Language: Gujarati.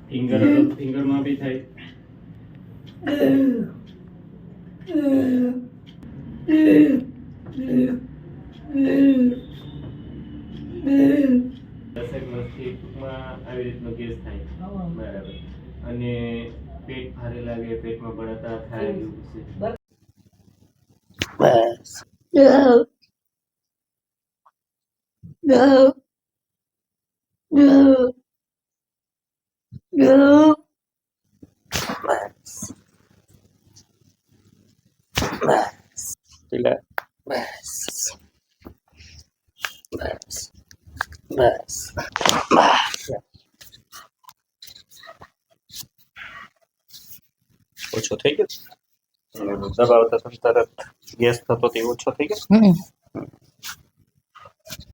ફિંગર ફિંગર માં બી થાય. દસેક વર્ષથી ટૂંકમાં આવી રીતનો ગેસ થાય. બરાબર. અને પેટ ભારે લાગે, પેટમાં બળતરા થાય એવું છે. બસ બસ બસ ઓછો થઈ ગયો દબાવતા તરત ગેસ થતો તે ઓછો થઈ ગયો.